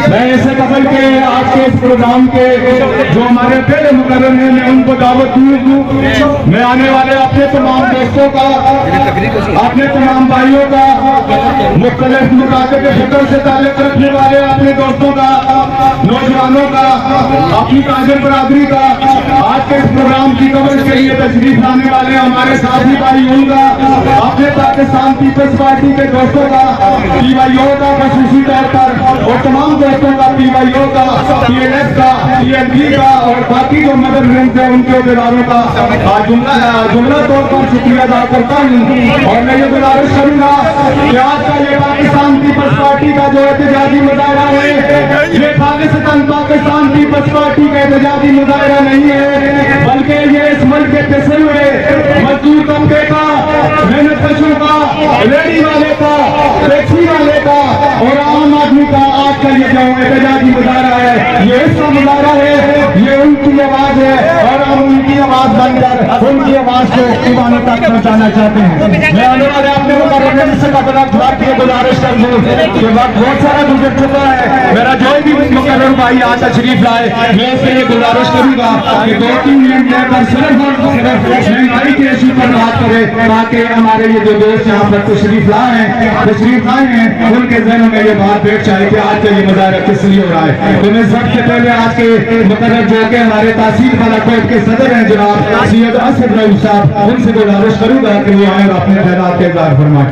میں ایسے قبل کے آج کے اس پروگرام کے جو ہمارے پہلے مقرر ہیں میں ان کو دعوت دوں. میں آنے والے اپنے تمام دوستوں کا، اپنے تمام بھائیوں کا، مختلف مطالعے کے فکر سے تعلق رکھنے والے اپنے دوستوں کا، نوجوانوں کا، اپنی تاجر برادری کا، آج کے اس پروگرام کی کوریج کے لیے تشریف لانے والے ہمارے ساتھی بھائیوں کا، اپنے پاکستان پیپلز پارٹی کے دوستوں کا، پی وائی او کا خصوصی طور پر، اور تمام دوستوں کا، پی وائی او کا، پی ایل ایس کا، پی ایل ڈی کا، اور باقی جو مدر رنگ ہیں ان کے عہدیداروں کا جملہ طور پر شکریہ ادا کرتا ہوں. اور میں یہ گزارش کروں گا کہ آج کا یہ پاکستان پیپلز پارٹی کا جو احتجاجی مظاہرہ ہے، یہ پاکستان پیپلز پارٹی کا احتجاجی مظاہرہ نہیں ہے، بلکہ یہ اس ملک کے پسے ہوئے مزدور طبقے کا، محنت کشوں کا، ریڑی والے کا، ٹیکسی والے کا اور عام آدمی کا آج کا یہ جو احتجاجی مظاہرہ ہے، یہ اس کا مظاہرہ ہے، یہ ان کی آواز ہے اور ہم ان کی آواز بن کر ان کی آواز کو ایوانوں تک پہنچانا چاہتے ہیں. میں آنے والے اپنے مقرر سے کا بڑا دعا کی گزارش کر دوں کہ وقت بہت سارا گزر چکا ہے. میرا جو بھی مقرر بھائی آج تشریف لائے، میں اس کے لیے گزارش کروں گا کہ 2-3 منٹ لے کر صرف مہنگائی کے ایشو پر بات کرے تاکہ ہمارے یہ جو دوست یہاں پر تشریف لائے ہیں ان کے ذہنوں میں یہ بات بیٹھ جائے کہ آج کا یہ مظاہرہ کس لیے ہو رہا ہے. تو میں سب سے پہلے آج کے مقرر جو کہ ہمارے تحصیل بالاکوٹ کے صدر ہیں جناب سید اسد رئیس صاحب، ان سے گزارش کروں گا کہ وہ آئیں اور اپنے خیالات کا اظہار فرمائیں.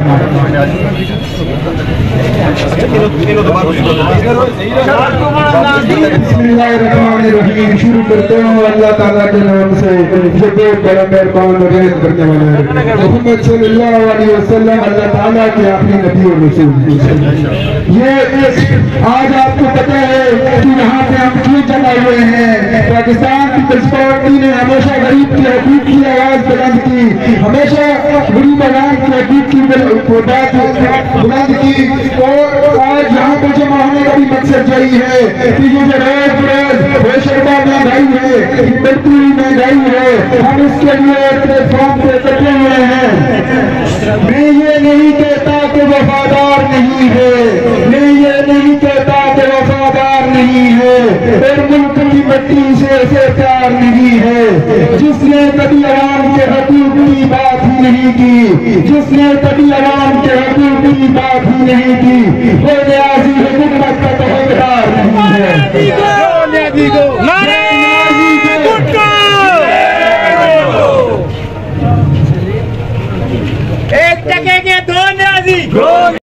بسم اللہ الرحمن الرحیم. شروع کرتے ہوں اللہ تعالیٰ کے نام سے جو بہت بڑا مہربان اور رحم کرنے والا ہے. محمد صلی اللہ علیہ وسلم اللہ تعالیٰ کے آخری نبی اور رسول. یہ آج آپ کو پتہ ہے کہ یہاں پہ ہم کیوں جمع ہوئے ہیں. پاکستان پیپلز پارٹی نے ہمیشہ غریب کے حقوق کی آواز بلند کی، ہمیشہ غریب عوام کے حقوق کی بات بلند کی. اور آج یہاں پہ جمع ہونے کا بھی مقصد یہی ہے کہ یہ جو روز بروز بے شرمہ مہنگائی ہے، بڑھتی ہوئی مہنگائی ہے، ہم اس کے لیے پلیٹ فارم پہ اکٹھے ہوئے ہیں. میں یہ نہیں کہتا کہ وفادار نہیں ہے، میں یہ نہیں کہتا کہ وفادار نہیں ہے اور ملک کی مٹی سے پیار نہیں ہے. جس نے کبھی عوام کے حقوق کی بات ہی نہیں کی، جس نے کبھی عوام کے حقوق کی بات ہی نہیں کی، وہ نیازی حکومت